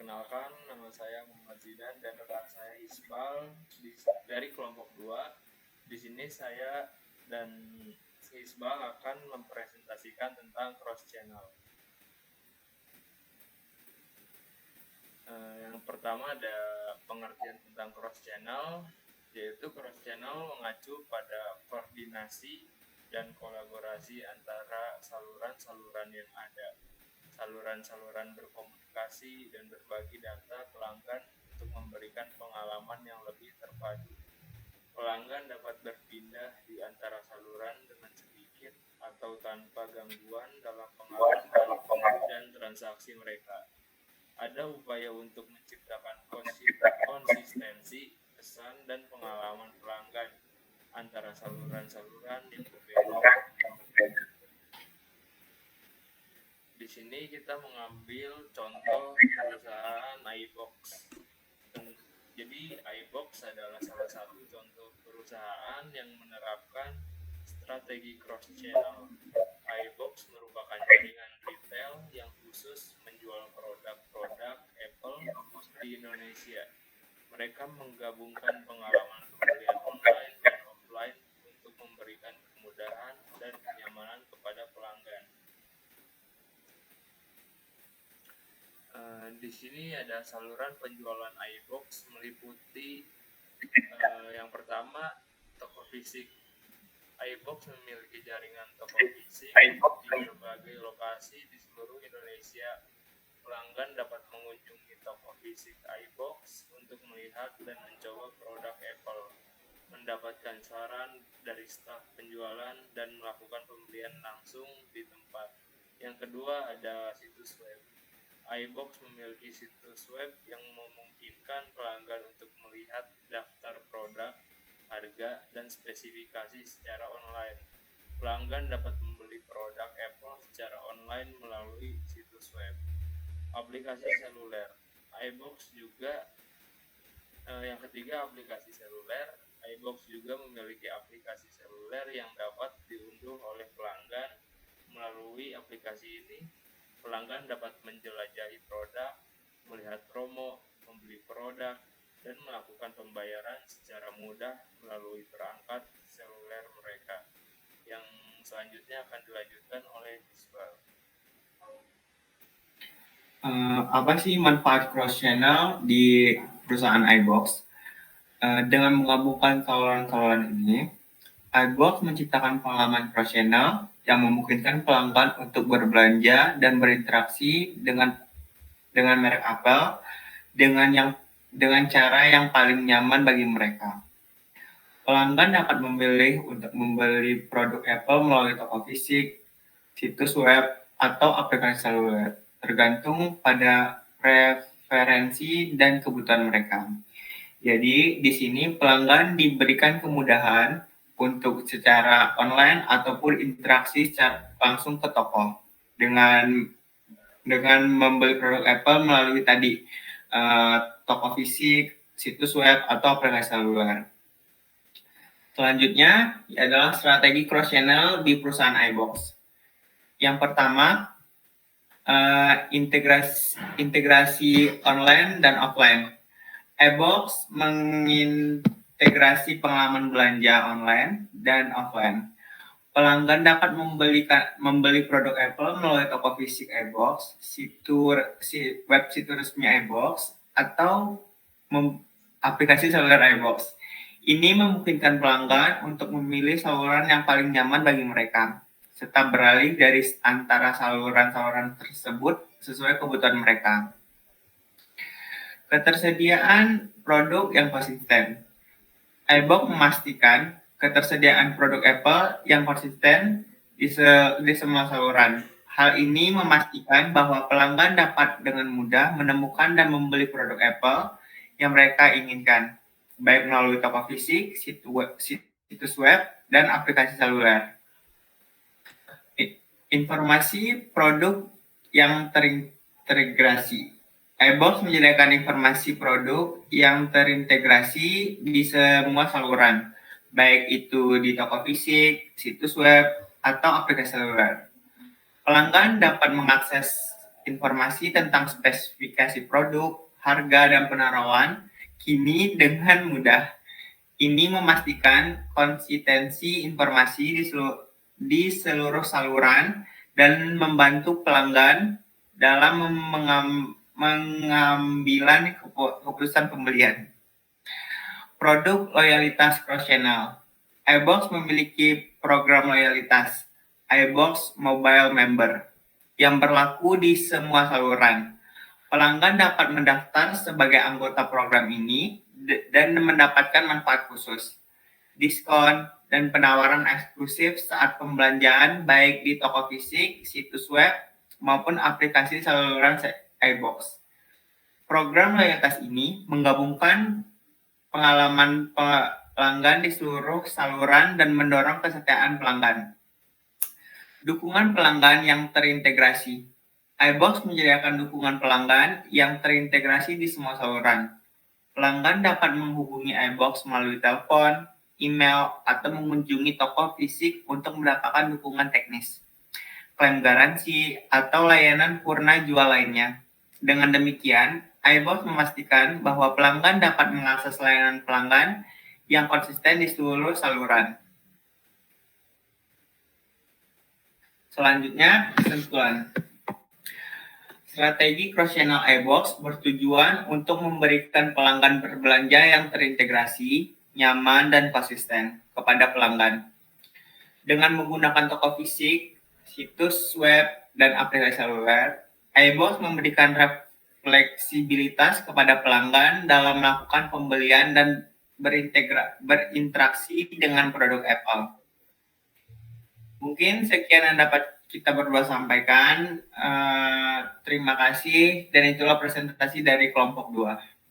Perkenalkan, nama saya Muhammad Zidan dan rekan saya Isbal dari kelompok 2. Di sini saya dan Isbal akan mempresentasikan tentang cross channel. Yang pertama ada pengertian tentang cross channel, yaitu cross channel mengacu pada koordinasi dan kolaborasi antara saluran-saluran yang ada. Saluran-saluran berkomunikasi dan berbagi data pelanggan untuk memberikan pengalaman yang lebih terpadu. Pelanggan dapat berpindah di antara saluran dengan sedikit atau tanpa gangguan dalam pengalaman dan transaksi mereka. Ada upaya untuk menciptakan konsistensi pesan dan pengalaman pelanggan antara saluran-saluran yang berbeda. Di sini kita mengambil contoh perusahaan iBox. Jadi iBox adalah salah satu contoh perusahaan yang menerapkan strategi cross channel. iBox merupakan jaringan retail yang khusus menjual produk-produk Apple di Indonesia. Mereka menggabungkan pengalaman pembelian online dan offline untuk memberikan kemudahan dan kenyamanan kepada pelanggan. Di sini ada saluran penjualan iBox meliputi yang pertama toko fisik. iBox memiliki jaringan toko fisik di berbagai lokasi di seluruh Indonesia. Pelanggan dapat mengunjungi toko fisik iBox untuk melihat dan mencoba produk Apple, mendapatkan saran dari staf penjualan dan melakukan pembelian langsung di tempat. Yang kedua ada situs web. iBox memiliki situs web yang memungkinkan pelanggan untuk melihat daftar produk, harga, dan spesifikasi secara online. Pelanggan dapat membeli produk Apple secara online melalui situs web. Aplikasi seluler. iBox juga yang ketiga aplikasi seluler. iBox juga memiliki aplikasi seluler yang dapat diunduh oleh pelanggan. Melalui aplikasi ini, pelanggan dapat menjelajahi produk, melihat promo, membeli produk, dan melakukan pembayaran secara mudah melalui perangkat seluler mereka. Yang selanjutnya akan dilanjutkan oleh Isbal. Apa sih manfaat cross channel di perusahaan iBox? Dengan menggabungkan saluran-saluran ini, iBox menciptakan pengalaman cross channel yang memungkinkan pelanggan untuk berbelanja dan berinteraksi dengan merek Apple dengan cara yang paling nyaman bagi mereka. Pelanggan dapat memilih untuk membeli produk Apple melalui toko fisik, situs web, atau aplikasi seluler, tergantung pada preferensi dan kebutuhan mereka. Jadi di sini pelanggan diberikan kemudahan untuk secara online ataupun interaksi secara langsung ke toko dengan membeli produk Apple melalui tadi toko fisik, situs web, atau aplikasi seluler. Selanjutnya adalah strategi cross channel di perusahaan iBox. Yang pertama, integrasi online dan offline. iBox mengintegrasi pengalaman belanja online dan offline. Pelanggan dapat membeli produk Apple melalui toko fisik iBox, web situs resmi iBox, atau aplikasi seluler iBox. Ini memungkinkan pelanggan untuk memilih saluran yang paling nyaman bagi mereka, serta beralih dari antara saluran-saluran tersebut sesuai kebutuhan mereka. Ketersediaan produk yang konsisten. iBox memastikan ketersediaan produk Apple yang konsisten di semua saluran. Hal ini memastikan bahwa pelanggan dapat dengan mudah menemukan dan membeli produk Apple yang mereka inginkan, baik melalui toko fisik, situs web, dan aplikasi seluler. Informasi produk yang terintegrasi. iBox menyediakan informasi produk yang terintegrasi di semua saluran, baik itu di toko fisik, situs web, atau aplikasi seluler. Pelanggan dapat mengakses informasi tentang spesifikasi produk, harga, dan penawaran kini dengan mudah. Ini memastikan konsistensi informasi di seluruh saluran dan membantu pelanggan dalam mengambilan keputusan pembelian. Produk loyalitas cross-channel. iBox memiliki program loyalitas iBox Mobile Member yang berlaku di semua saluran. Pelanggan dapat mendaftar sebagai anggota program ini dan mendapatkan manfaat khusus, diskon, dan penawaran eksklusif saat pembelanjaan baik di toko fisik, situs web, maupun aplikasi saluran iBox. Program loyalitas ini menggabungkan pengalaman pelanggan di seluruh saluran dan mendorong kesetiaan pelanggan. Dukungan pelanggan yang terintegrasi. iBox menyediakan dukungan pelanggan yang terintegrasi di semua saluran. Pelanggan dapat menghubungi iBox melalui telepon, email, atau mengunjungi toko fisik untuk mendapatkan dukungan teknis, klaim garansi, atau layanan purna jual lainnya. Dengan demikian, iBox memastikan bahwa pelanggan dapat mengakses layanan pelanggan yang konsisten di seluruh saluran. Selanjutnya, kesimpulan. Strategi cross-channel iBox bertujuan untuk memberikan pelanggan berbelanja yang terintegrasi, nyaman, dan konsisten kepada pelanggan. Dengan menggunakan toko fisik, situs web, dan aplikasi seluler, iBox memberikan fleksibilitas kepada pelanggan dalam melakukan pembelian dan berinteraksi dengan produk Apple. Mungkin sekian yang dapat kita berdua sampaikan. Terima kasih, dan itulah presentasi dari kelompok 2.